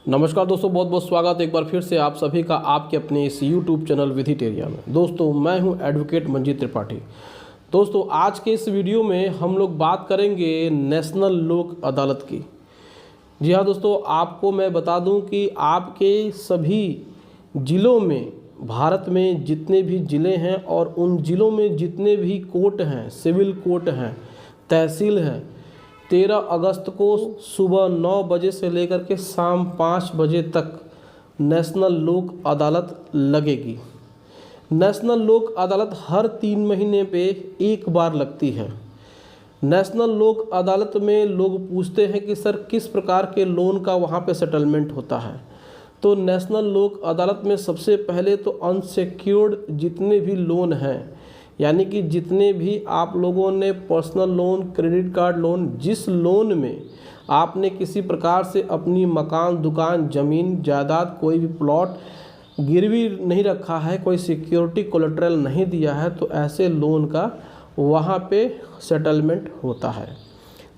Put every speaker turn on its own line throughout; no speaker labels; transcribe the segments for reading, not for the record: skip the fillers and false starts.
नमस्कार दोस्तों, बहुत बहुत स्वागत एक बार फिर से आप सभी का आपके अपने इस YouTube चैनल विधिटेरिया में। दोस्तों मैं हूं एडवोकेट मंजीत त्रिपाठी। दोस्तों आज के इस वीडियो में हम लोग बात करेंगे नेशनल लोक अदालत की। जी हाँ दोस्तों, आपको मैं बता दूं कि आपके सभी ज़िलों में, भारत में जितने भी ज़िले हैं और उन ज़िलों में जितने भी कोर्ट हैं, सिविल कोर्ट हैं, तहसील हैं, 13 अगस्त को सुबह 9 बजे से लेकर के शाम 5 बजे तक नेशनल लोक अदालत लगेगी। नेशनल लोक अदालत हर 3 महीने पे एक बार लगती है। नेशनल लोक अदालत में लोग पूछते हैं कि सर किस प्रकार के लोन का वहाँ पे सेटलमेंट होता है। तो नेशनल लोक अदालत में सबसे पहले तो अनसेक्योर्ड जितने भी लोन हैं, यानी कि जितने भी आप लोगों ने personal loan, credit card loan, जिस लोन में आपने किसी प्रकार से अपनी मकान, दुकान, ज़मीन, जायदाद, कोई भी प्लॉट गिरवी नहीं रखा है, कोई सिक्योरिटी कोलेटरल नहीं दिया है, तो ऐसे लोन का वहाँ पे सेटलमेंट होता है।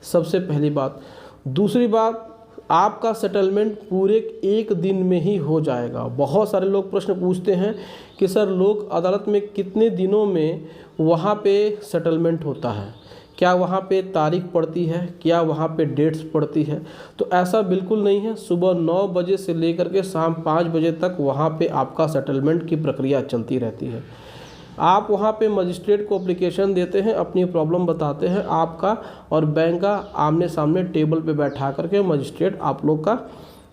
सबसे पहली बात। दूसरी बात, आपका सेटलमेंट पूरे 1 दिन में ही हो जाएगा। बहुत सारे लोग प्रश्न पूछते हैं कि सर लोक अदालत में कितने दिनों में वहाँ पे सेटलमेंट होता है, क्या वहाँ पे तारीख पड़ती है, क्या वहाँ पे डेट्स पड़ती है। तो ऐसा बिल्कुल नहीं है। सुबह 9 बजे से लेकर के शाम 5 बजे तक वहाँ पे आपका सेटलमेंट की प्रक्रिया चलती रहती है। आप वहाँ पे मजिस्ट्रेट को एप्लीकेशन देते हैं, अपनी प्रॉब्लम बताते हैं, आपका और बैंक का आमने सामने टेबल पे बैठा करके मजिस्ट्रेट आप लोग का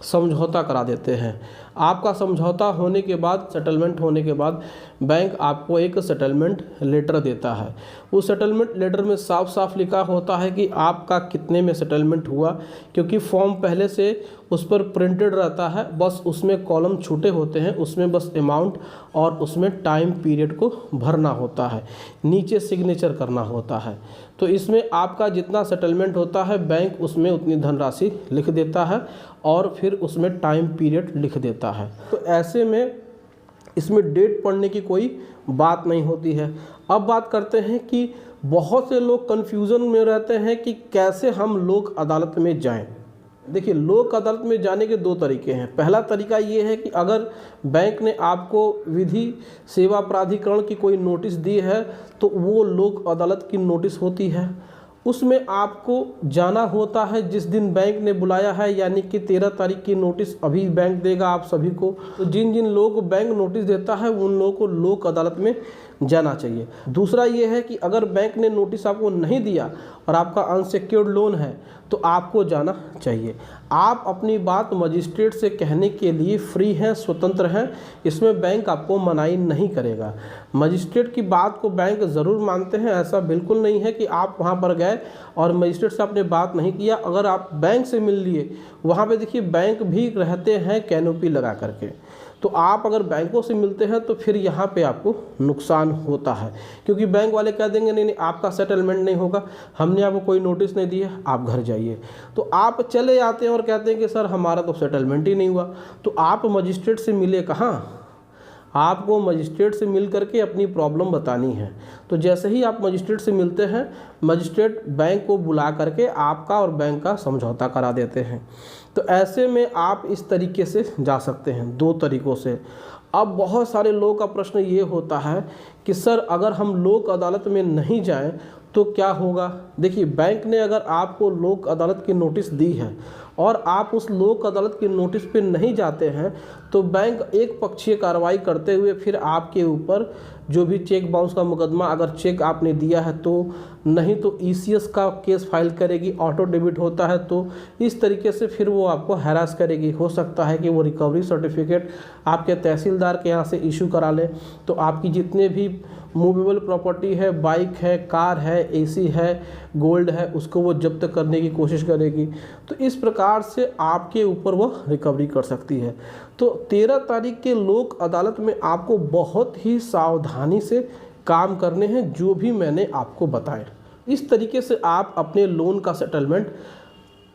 समझौता करा देते हैं। आपका समझौता होने के बाद, सेटलमेंट होने के बाद बैंक आपको एक सेटलमेंट लेटर देता है। उस सेटलमेंट लेटर में साफ साफ लिखा होता है कि आपका कितने में सेटलमेंट हुआ, क्योंकि फॉर्म पहले से उस पर प्रिंटेड रहता है, बस उसमें कॉलम छूटे होते हैं, उसमें बस अमाउंट और उसमें टाइम पीरियड को भरना होता है, नीचे सिग्नेचर करना होता है। तो इसमें आपका जितना सेटलमेंट होता है बैंक उसमें उतनी धनराशि लिख देता है और फिर उसमें टाइम पीरियड लिख देता है। तो ऐसे में इसमें डेट पढ़ने की कोई बात नहीं होती है। अब बात करते हैं कि बहुत से लोग कन्फ्यूज़न में रहते हैं कि कैसे हम लोक अदालत में जाएं। देखिए, लोक अदालत में जाने के 2 तरीके हैं। पहला तरीका ये है कि अगर बैंक ने आपको विधि सेवा प्राधिकरण की कोई नोटिस दी है तो वो लोक अदालत की नोटिस होती है, उसमें आपको जाना होता है जिस दिन बैंक ने बुलाया है, यानी कि 13 तारीख की नोटिस अभी बैंक देगा आप सभी को। तो जिन जिन लोगों को बैंक नोटिस देता है उन लोगों को लोक अदालत में जाना चाहिए। दूसरा ये है कि अगर बैंक ने नोटिस आपको नहीं दिया और आपका अनसिक्योर्ड लोन है तो आपको जाना चाहिए। आप अपनी बात मजिस्ट्रेट से कहने के लिए फ्री हैं, स्वतंत्र हैं, इसमें बैंक आपको मनाही नहीं करेगा। मजिस्ट्रेट की बात को बैंक ज़रूर मानते हैं, ऐसा बिल्कुल नहीं है कि आप वहाँ पर गए और मजिस्ट्रेट से आपने बात नहीं किया। अगर आप बैंक से मिल लिए, वहाँ पे देखिए बैंक भी रहते हैं कैनोपी लगा करके, तो आप अगर बैंकों से मिलते हैं तो फिर यहाँ पे आपको नुकसान होता है, क्योंकि बैंक वाले कह देंगे नहीं नहीं आपका सेटलमेंट नहीं होगा, हमने आपको कोई नोटिस नहीं दी है, आप घर जाइए। तो आप चले आते हैं और कहते हैं कि सर हमारा तो सेटलमेंट ही नहीं हुआ। तो आप मजिस्ट्रेट से मिले कहाँ? आपको मजिस्ट्रेट से मिल करके अपनी प्रॉब्लम बतानी है। तो जैसे ही आप मजिस्ट्रेट से मिलते हैं, मजिस्ट्रेट बैंक को बुला करके आपका और बैंक का समझौता करा देते हैं। तो ऐसे में आप इस तरीके से जा सकते हैं 2 तरीक़ों से। अब बहुत सारे लोगों का प्रश्न ये होता है कि सर अगर हम लोक अदालत में नहीं जाएं तो क्या होगा। देखिए, बैंक ने अगर आपको लोक अदालत की नोटिस दी है और आप उस लोक अदालत की नोटिस पे नहीं जाते हैं तो बैंक एक पक्षीय कार्रवाई करते हुए फिर आपके ऊपर जो भी चेक बाउंस का मुकदमा, अगर चेक आपने दिया है तो, नहीं तो ECS का केस फाइल करेगी, ऑटो डेबिट होता है तो इस तरीके से फिर वो आपको हैरास करेगी। हो सकता है कि वो रिकवरी सर्टिफिकेट आपके तहसीलदार के यहाँ से इशू करा ले, तो आपकी जितने भी मूवेबल प्रॉपर्टी है, बाइक है, कार है, AC है, गोल्ड है, उसको वो जब्त करने की कोशिश करेगी। तो इस प्रकार से आपके ऊपर वो रिकवरी कर सकती है। तो 13 तारीख के लोक अदालत में आपको बहुत ही सावधानी से काम करने हैं, जो भी मैंने आपको बताया। इस तरीके से आप अपने लोन का सेटलमेंट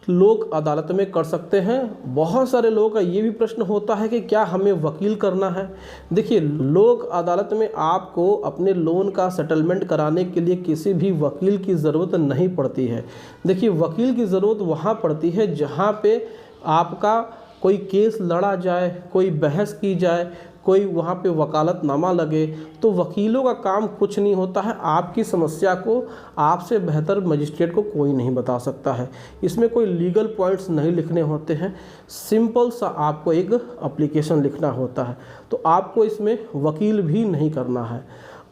लोक अदालत में कर सकते हैं। बहुत सारे लोगों का ये भी प्रश्न होता है कि क्या हमें वकील करना है। देखिए, लोक अदालत में आपको अपने लोन का सेटलमेंट कराने के लिए किसी भी वकील की ज़रूरत नहीं पड़ती है। देखिए, वकील की ज़रूरत वहाँ पड़ती है जहाँ पे आपका कोई केस लड़ा जाए, कोई बहस की जाए, कोई वहाँ पे वकालतनामा लगे, तो वकीलों का काम कुछ नहीं होता है। आपकी समस्या को आपसे बेहतर मजिस्ट्रेट को कोई नहीं बता सकता है। इसमें कोई लीगल पॉइंट्स नहीं लिखने होते हैं, सिंपल सा आपको एक एप्लीकेशन लिखना होता है। तो आपको इसमें वकील भी नहीं करना है।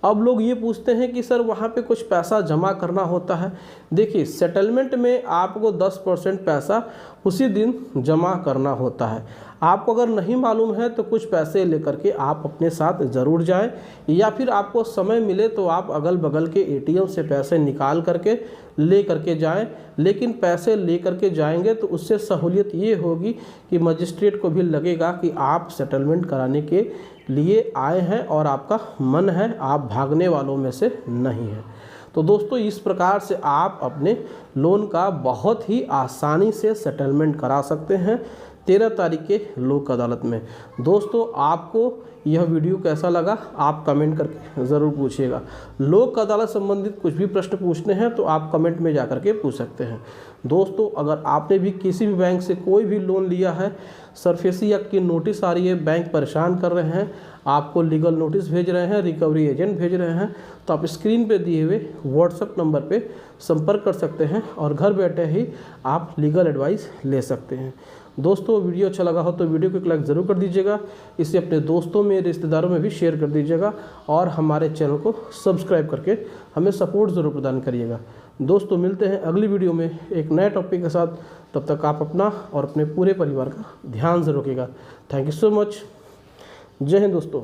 अब लोग ये पूछते हैं कि सर वहाँ पे कुछ पैसा जमा करना होता है। देखिए, सेटलमेंट में आपको 10% पैसा उसी दिन जमा करना होता है। आपको अगर नहीं मालूम है तो कुछ पैसे लेकर के आप अपने साथ ज़रूर जाएं, या फिर आपको समय मिले तो आप अगल बगल के एटीएम से पैसे निकाल करके ले करके जाएं। लेकिन पैसे ले करके जाएंगे तो उससे सहूलियत ये होगी कि मजिस्ट्रेट को भी लगेगा कि आप सेटलमेंट कराने के लिए आए हैं और आपका मन है, आप भागने वालों में से नहीं हैं। तो दोस्तों, इस प्रकार से आप अपने लोन का बहुत ही आसानी से सेटलमेंट करा सकते हैं 13 तारीख के लोक अदालत में। दोस्तों, आपको यह वीडियो कैसा लगा आप कमेंट करके ज़रूर पूछिएगा। लोक अदालत संबंधित कुछ भी प्रश्न पूछने हैं तो आप कमेंट में जा करके पूछ सकते हैं। दोस्तों, अगर आपने भी किसी भी बैंक से कोई भी लोन लिया है, सरफेसी एक्ट की नोटिस आ रही है, बैंक परेशान कर रहे हैं, आपको लीगल नोटिस भेज रहे हैं, रिकवरी एजेंट भेज रहे हैं, तो आप स्क्रीन पे दिए हुए व्हाट्सएप नंबर पे संपर्क कर सकते हैं और घर बैठे ही आप लीगल एडवाइस ले सकते हैं। दोस्तों, वीडियो अच्छा लगा हो तो वीडियो को एक लाइक ज़रूर कर दीजिएगा, इसे अपने दोस्तों में, रिश्तेदारों में भी शेयर कर दीजिएगा और हमारे चैनल को सब्सक्राइब करके हमें सपोर्ट ज़रूर प्रदान करिएगा। दोस्तों, मिलते हैं अगली वीडियो में एक नए टॉपिक के साथ। तब तक आप अपना और अपने पूरे परिवार का ध्यान ज़रूर रखिएगा। Thank you so much. जय हिंद दोस्तों।